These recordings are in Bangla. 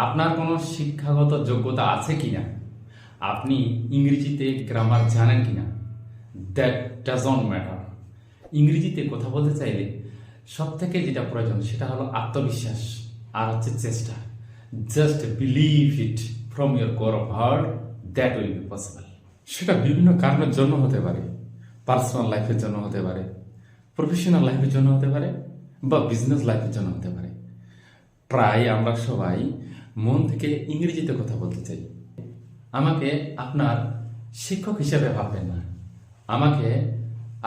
আপনার কোনো শিক্ষাগত যোগ্যতা আছে কিনা, আপনি ইংরেজিতে গ্রামার জানেন কিনা, দ্যাট ডাজন্ট ম্যাটার। ইংরেজিতে কথা বলতে চাইলে সব থেকে যেটা প্রয়োজন সেটা হলো আত্মবিশ্বাস আর হচ্ছে চেষ্টা। Just believe it from your core of heart, that will be possible. সেটা বিভিন্ন কারণের জন্য হতে পারে, পার্সোনাল লাইফের জন্য হতে পারে, প্রফেশনাল লাইফের জন্য হতে পারে, বা বিজনেস লাইফের জন্য হতে পারে। প্রায় আমরা সবাই মন থেকে ইংরেজিতে কথা বলতে চাই। আমাকে আপনার শিক্ষক হিসেবে ভাববেন না, আমাকে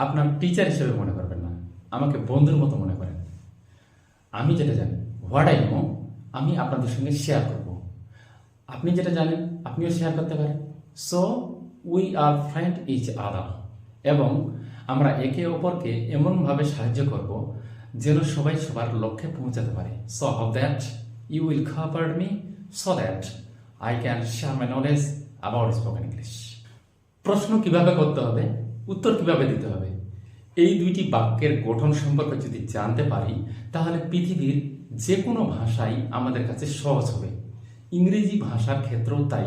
আপনার টিচার হিসেবে মনে করবেন না, আমাকে বন্ধুর মতো মনে করেন। আমি যেটা জানি, হোয়াট আই নো, আমি আপনাদের সঙ্গে শেয়ার করব। আপনি যেটা জানেন আপনিও শেয়ার করতে পারেন। So we are friend each other, এবং আমরা একে অপরকে এমনভাবে সাহায্য করব যেন সবাই সবার লক্ষ্যে পৌঁছাতে পারে। So how that you will cover me so that I can share my knowledge about spoken English. প্রশ্ন কিভাবে করতে হবে, উত্তর কিভাবে দিতে হবে, এই দুইটি বাক্যের গঠন সম্পর্কে যদি জানতে পারি তাহলে পৃথিবীর যে কোনো ভাষাই আমাদের কাছে সহজ হবে। ইংরেজি ভাষার ক্ষেত্রেও তাই।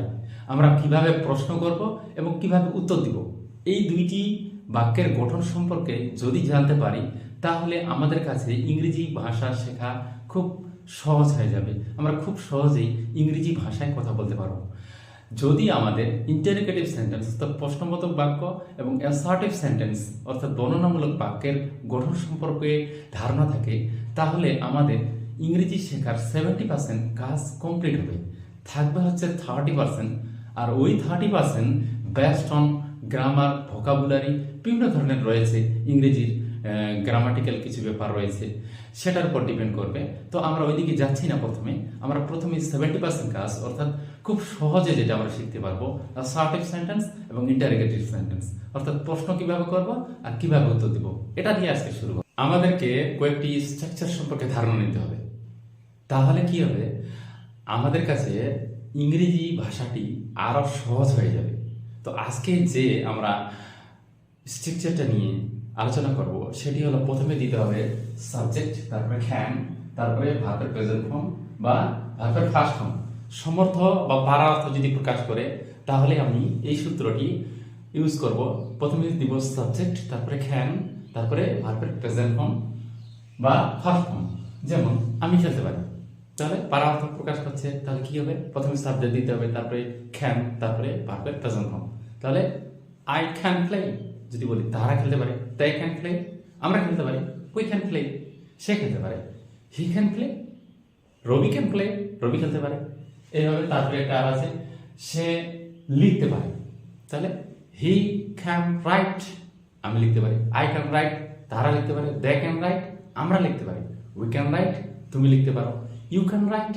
আমরা কিভাবে প্রশ্ন করব এবং কিভাবে উত্তর দিব, এই দুইটি বাক্যের গঠন সম্পর্কে যদি জানতে পারি তাহলে আমাদের কাছে ইংরেজি ভাষা শেখা খুব সহজ হয়ে যাবে। আমরা খুব সহজেই ইংরেজি ভাষায় কথা বলতে পারবো। যদি আমাদের ইন্টারোগেটিভ সেন্টেন্স অর্থাৎ প্রশ্নবোধক বাক্য এবং অ্যাসার্টিভ সেন্টেন্স অর্থাৎ বর্ণনামূলক বাক্যের গঠন সম্পর্কে ধারণা থাকে তাহলে আমাদের ইংরেজি শেখার 70% কাজ কমপ্লিট হবে। থাকবে হচ্ছে 30%, আর ওই 30% বেস্ট অন গ্রামার, ভোকাবুলারি, বিভিন্ন ধরনের রয়েছে ইংরেজির গ্রামাটিক্যাল কিছু ব্যাপার রয়েছে, সেটার উপর ডিপেন্ড করবে। তো আমরা ওইদিকে যাচ্ছি না। আমরা প্রথমে 70% কাজ অর্থাৎ খুব সহজে যেটা আমরা শিখতে পারবো অ্যাসার্টিভ সেন্টেন্স এবং ইন্টারোগেটিভ সেন্টেন্স অর্থাৎ প্রশ্ন কিভাবে করব আর কিভাবে উত্তর দিব, এটা দিয়ে আজকে শুরু করব। আমাদেরকে কয়েকটি স্ট্রাকচার সম্পর্কে ধারণা নিতে হবে। তাহলে কি হবে, আমাদের কাছে ইংরেজি ভাষাটি আরো সহজ হয়ে যাবে। তো আজকে যে আমরা স্ট্রাকচারটা নিয়ে আলোচনা করব সেটি হলো, প্রথমে দিতে হবে সাবজেক্ট, তারপরে ক্যান, তারপরে ভার্বের প্রেজেন্ট ফর্ম বা ভার্বের ফার্স্ট ফর্ম। সমর্থ বা পারার্থ যদি প্রকাশ করে তাহলে আমি এই সূত্রটি ইউজ করব। প্রথমে দিব সাবজেক্ট, তারপরে ক্যান, তারপরে ভার্বের প্রেজেন্ট ফর্ম বা ফার্স্ট ফর্ম। যেমন আমি খেলতে পারি, তাহলে পারার্থ প্রকাশ করছে, তাহলে কি হবে, প্রথমে সাবজেক্ট দিতে হবে, তারপরে ক্যান, তারপরে ভার্বের প্রেজেন্ট ফর্ম। তাহলে আই ক্যান প্লে, যদি বলি তারা খেলতে পারে, they can play, আমরা খেলতে পারি, we can play, সে খেলতে পারে, he can play, Rabi can play, রবি খেলতে পারে। এইভাবে তারপরে একটা আর আছে, সে লিখতে পারে, তাহলে he can write, আমি লিখতে পারি, I can write, তারা লিখতে পারে, they can write, আমরা লিখতে পারি, we can write, তুমি লিখতে পারো, you can write,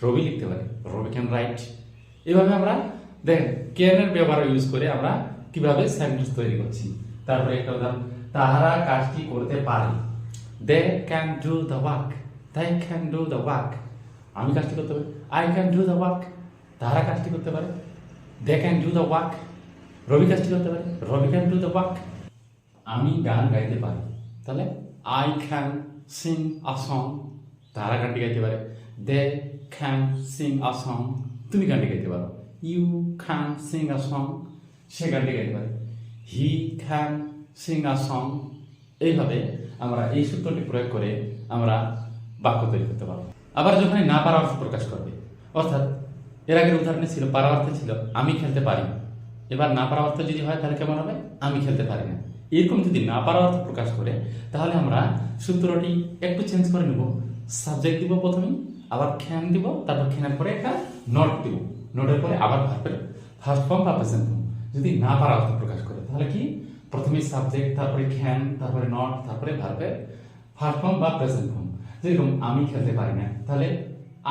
রবি লিখতে পারে, রবি can write। এভাবে আমরা দেখেন ক্যান এর ব্যবহার ইউজ করে আমরা কিভাবে সেন্টেন্স তৈরি করছি। তারপরে একটা উদাহরণ, তাহারা কাজটি করতে পারে, they can do the work, they can do the work, আমি কাজটি করতে পারি, I can do the work, তাহারা কাজটি করতে পারে, they can do the work, Rabi কাজটি করতে পারে, Rabi can do the work. আমি গান গাইতে পারি, তাহলে I can sing a song, তাহারা গানটি গাইতে পারে, they can sing a song, তুমি গানটি গাইতে পারো, you can sing a song, সে গানটি গাইতে পারে, he can sing a song. এইভাবে আমরা এই সূত্রটি প্রয়োগ করে আমরা বাক্য তৈরি করতে পারবো। আবার যখন না পারা অর্থ প্রকাশ করবে, অর্থাৎ এর আগের উদাহরণে ছিল পারা অর্থ ছিল আমি খেলতে পারি, এবার না পারা অর্থ যদি হয় তাহলে কেমন হবে, আমি খেলতে পারি না। এরকম যদি না পারা অর্থ প্রকাশ করে তাহলে আমরা সূত্রটি একটু চেঞ্জ করে নেব। সাবজেক্ট দিব প্রথমেই, আবার ক্যান দিব, তারপর ক্যানের পরে একটা নট দিব, নোটের পরে আবার ভার্বের ফার্স্ট ফর্ম বা প্রেজেন্ট ফর্ম। যদি না পারা অর্থ প্রকাশ করে তাহলে কি, প্রথমে সাবজেক্ট, তারপরে ক্যান, তারপরে নট, তারপরে ভার্বের ফার্স্ট ফর্ম বা প্রেজেন্ট ফর্ম। যেরকম আমি খেলতে পারি না, তাহলে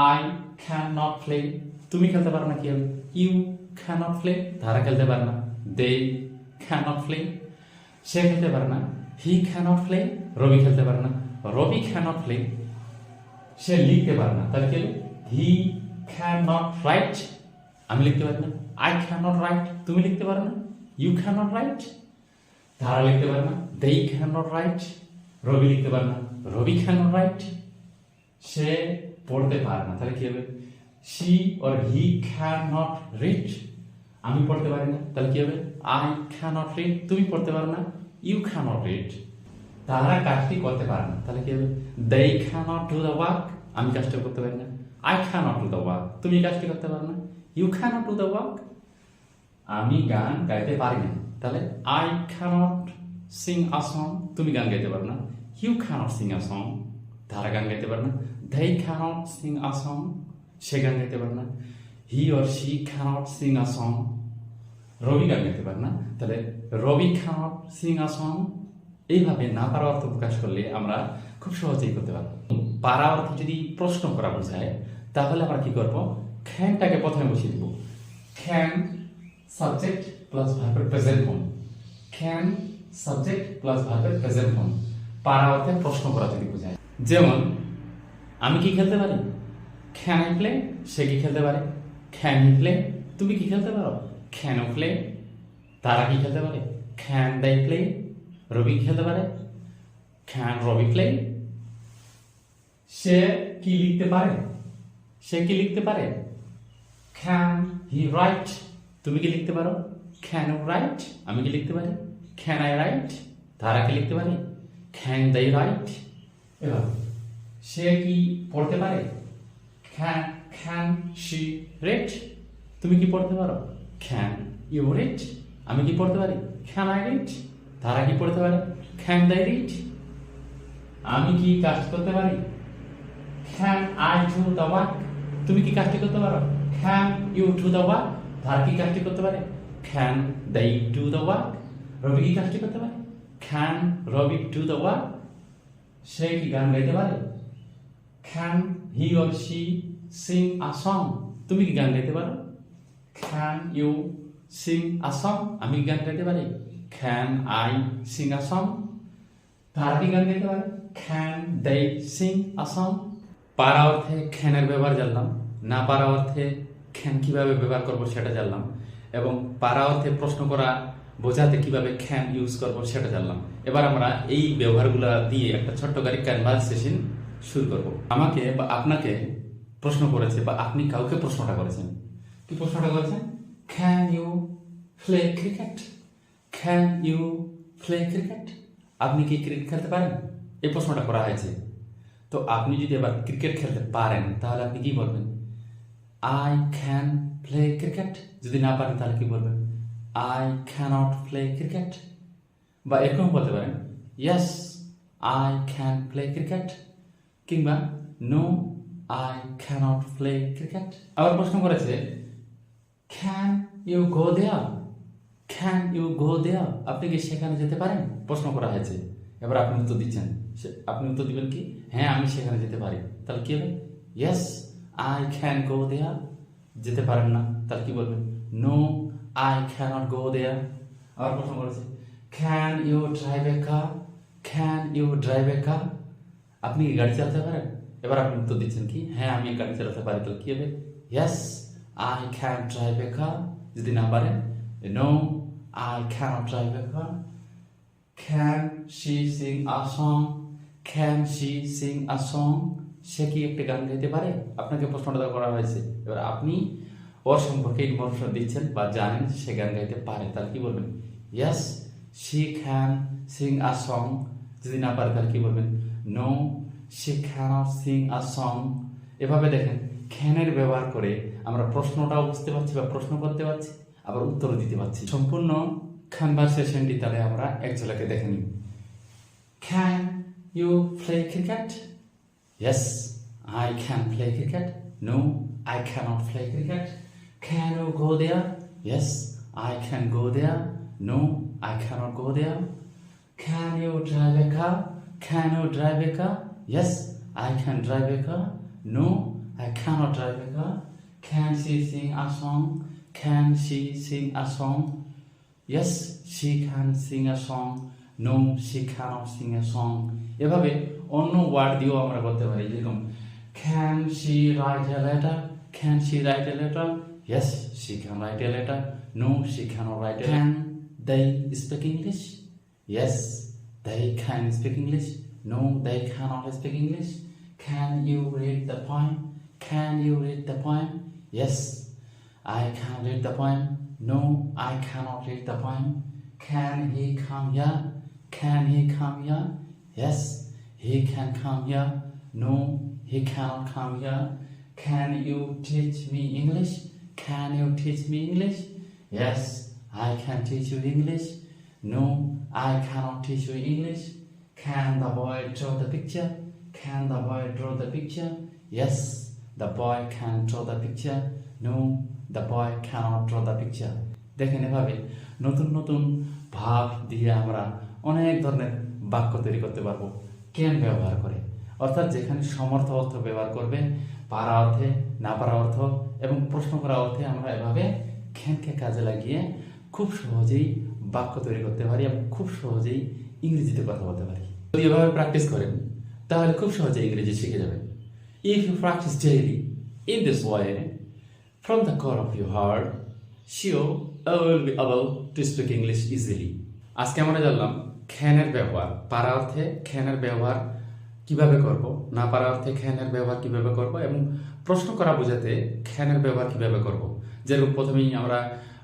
আই ক্যান নট প্লে, তুমি খেলতে পারো না, কি হবে, ইউ ক্যান নট প্লে, তারা খেলতে পারে না, দে ক্যান নট প্লে, সে খেলতে পারে না, হি ক্যান নট প্লে, রবি খেলতে পারে না, রবি ক্যান নট প্লে, সে লিখতে পারে না, তাহলে কি হবে, হি ক্যান নট রাইট, আমি লিখতে পারি না, আই ক্যান নট রাইট, তুমি লিখতে পারো না, ইউ ক্যান নট রাইট, তারা লিখতে পারে না, they ক্যান নট রাইট, রবি লিখতে পারে না, রবি ক্যান নট রাইট, সে পড়তে পারে না, তাহলে কি হবে, she or he cannot read, আমি পড়তে পারি না, তাহলে কি হবে? I cannot read, তুমি পড়তে পারো না, you cannot read, তারা কাজটি করতে পারে না, তাহলে কি হবে? they cannot do the work, আমি কাজটা করতে পারি না, I cannot do the work, তুমি কাজটি করতে পারো না, you cannot do the work, আমি গান গাইতে পারি না, তাহলে I cannot sing a song, তুমি গান গাইতে পারো না, you cannot sing a song, তারা গান গাইতে পারে না, they cannot sing a song, সে গান গাইতে পারে না, he or she cannot sing a song, রবি গান গাইতে পারে না, তাহলে রবি cannot sing a song। এইভাবে না পারা অর্থ প্রকাশ করলে আমরা খুব সহজেই করতে পারবো। পারা অর্থ যদি প্রশ্ন করা বোঝায় তাহলে আমরা কি করব? ক্যানটাকে প্রথমে বসিয়ে দিব। ক্যান সাবজেক্ট প্লাস ভার্বের present form, can subject plus ভার্বের প্রেজেন্ট ফর্ম। পারা অর্থে প্রশ্ন করা যদি বোঝায়, যেমন আমি কি খেলতে পারি? ক্যান আই প্লে, সে কি খেলতে পারে? ক্যান হি প্লে, তুমি কি খেলতে পারো? ক্যান ইউ প্লে, তারা কি খেলতে পারে? ক্যান দে প্লে, রবি খেলতে পারে? ক্যান রবি প্লে, সে কি লিখতে পারে? সে কি লিখতে পারে? ক্যান হি রাইট, তুমি কি লিখতে পারো? ক্যান ইউ রাইট, আমি কি লিখতে পারি? ক্যান আই রাইট, তারা কি লিখতে পারে? Can they write. এবার সে কি পড়তে পারে? ক্যান শি রিড, তুমি কি পড়তে পারো? ক্যান ইউ রিড, আমি কি পড়তে পারি? ক্যান আই রিড, তারা কি পড়তে পারে? Can they read. আমি কি কাজ করতে পারি? Can I do the work, তুমি কি কাজটি করতে পারো? Can you do the work, তারা কি কাজটি করতে পারে? Can they do the work. Rabi কি কাজটি করতে পারে? Can Rabi do the work. সে কি গান গাইতে পারে? Can he or she sing a song, তুমি কি গান গাইতে পারো? Can you sing a song, আমি কি গান গাইতে পারি? Can I sing a song, তারা কি গান গাইতে পারে? Can they sing a song. পারা অর্থে খ্যানের ব্যবহার জানলাম, না পারা অর্থে খ্যান কিভাবে ব্যবহার করব সেটা জানলাম, এবং পারা অর্থে প্রশ্ন করা বোঝাতে কিভাবে খ্যান ইউজ করব সেটা জানলাম। এবার আমরা এই ব্যবহারগুলো দিয়ে একটা ছোট্ট গাড়ি কনভারসেশন শুরু করব। আমাকে বা আপনাকে প্রশ্ন করেছে বা আপনি কাউকে প্রশ্নটা করেছেন। কি প্রশ্নটা করেছেন? Can you play cricket, can you play cricket, আপনি কি ক্রিকেট খেলতে পারেন? এই প্রশ্নটা করা হয়েছে। তো আপনি যদি এবার ক্রিকেট খেলতে পারেন তাহলে আপনি কি বলবেন? I can play cricket. যদি না পারেন তাহলে কি বলবেন? I cannot play cricket. বা এরকম বলতে পারেন, yes I can play cricket, কিংবা no I cannot play cricket. আবার প্রশ্ন করেছে, can you go there, can you go there, আপনি কি সেখানে যেতে পারেন? প্রশ্ন করা হয়েছে। এবার আপনি উত্তর দিচ্ছেন, আপনি উত্তর দিবেন কি? হ্যাঁ আমি সেখানে যেতে পারি। তাহলে কি হবে? Yes I can go there. যেতে পারেন না তাহলে কি বলবেন? No I cannot go there. আবার প্রশ্ন করেছে, can you drive a car, can you drive a car, আপনি কি গাড়ি চালাতে পারেন? এবার আপনি উত্তর দিচ্ছেন কি? হ্যাঁ আমি গাড়ি চালাতে পারি। তাহলে কি হবে? Yes I can drive a car. যদি না পারেন, no I cannot drive a car. Can she sing a song, can she sing a song, সে কি একটা গান গাইতে পারে? আপনাকে প্রশ্নটা করা হয়েছে। এবার আপনি ওর সম্পর্কে ইনফরমেশন দিচ্ছেন বা জানেন সে গান গাইতে পারে, তাহলে কি বলবেন? Yes she can sing a song. যদি না পারে তাহলে কি বলবেন? No she can't sing a song. এভাবে দেখেন ক্যানের ব্যবহার করে আমরা প্রশ্নটাও বুঝতে পারছি বা প্রশ্ন করতে পারছি, আবার উত্তরও দিতে পারছি। সম্পূর্ণ কনভারসেশনটি তাহলে আমরা এক ঝলকে দেখে নিই। Can you play cricket? Yes I can play cricket. No I cannot play cricket. Can you go there? Yes I can go there. No I cannot go there. Can you drive a car? Can you drive a car? Yes I can drive a car. No I cannot drive a car. Can she sing a song? Can she sing a song? Yes she can sing a song. No she can't sing a song. এভাবে অন্য ওয়ার্ড দিয়েও আমরা করতে পারি, যেরকম can she write a letter? Can she write a letter? Yes she can write a letter. No she can't write a letter. Can they speak English? Yes they can speak English. No they cannot speak English. Can you read the poem? can you read the poem? Yes, I can read the poem. No, I cannot read the poem. Can he come here? Can he come here? Yes, he can come here. No, he cannot come here. Can you teach me English? Can you teach me English? Yes, I can teach you English. No, I cannot teach you English. Can the boy draw the picture? Can the boy draw the picture? Yes, the boy can draw the picture. No, the boy cannot draw the picture. দেখেন এভাবে নতুন নতুন ভাব দিয়ে আমরা অনেক ধরনের বাক্য তৈরি করতে পারবো ক্যান ব্যবহার করে, অর্থাৎ যেখানে সমর্থ অর্থ ব্যবহার করবে, পারা অর্থে, না পারা অর্থ এবং প্রশ্ন করা অর্থে আমরা এভাবে ক্যানকে কাজে লাগিয়ে খুব সহজেই বাক্য তৈরি করতে পারি এবং খুব সহজেই ইংরেজিতে কথা বলতে পারি। যদি এভাবে প্র্যাকটিস করেন তাহলে খুব সহজে ইংরেজি শিখে যাবেন। If you practice daily in this way, from the core of your heart, sure you will be able to speak English easily. আজকে আমরা জানলাম ক্যানের ব্যবহার, পারা অর্থে ক্যানের ব্যবহার কিভাবে করব, না পারা অর্থে ক্যানের ব্যবহার কিভাবে করব এবং প্রশ্ন করা বোঝাতে ক্যানের ব্যবহার কিভাবে করব। যেরকম প্রথমেই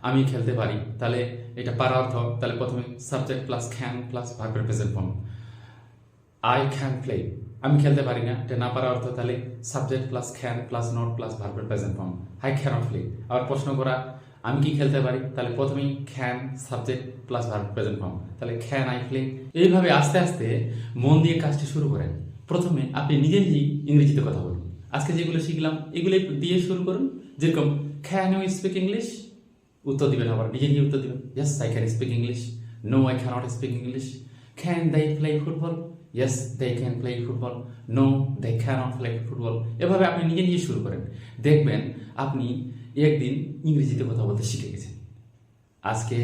আমি খেলতে পারি, তাহলে এটা পারা অর্থ, তাহলে প্রথমে সাবজেক্ট প্লাস ক্যান প্লাস ভার্বের present form. I can play, আমি খেলতে পারি না, এটা না পারা অর্থ, তাহলে subject plus can plus not plus ভার্বের present form. I cannot play. আবার প্রশ্ন করা, আমি কি খেলতে পারি, তাহলে প্রথমেই can subject plus verb present form, তাহলে ক্যান আই প্লে। এইভাবে আস্তে আস্তে মন দিয়ে কাজটি শুরু করেন। প্রথমে আপনি নিজে নিজেই ইংরেজিতে কথা বলুন। আজকে যেগুলো শিখলাম এগুলো দিয়ে শুরু করুন। যেরকম ক্যান ইউ স্পিক ইংলিশ, উত্তর দিবেন, আবার নিজে নিজে উত্তর দিবেন। Yes I can speak English. No I can't speak English. Can they play football? Yes they can play football. No they can't play football. এভাবে আপনি নিজে নিজে শুরু করেন, দেখবেন আপনি একদিন ইংরেজিতে কথা বলতে শিখে গেছেন। আজকে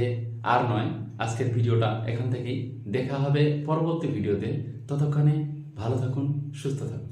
আর নয়, আজকের ভিডিওটা এখান থেকেই, দেখা হবে পরবর্তী ভিডিওতে। ততক্ষণে ভালো থাকুন, সুস্থ থাকুন।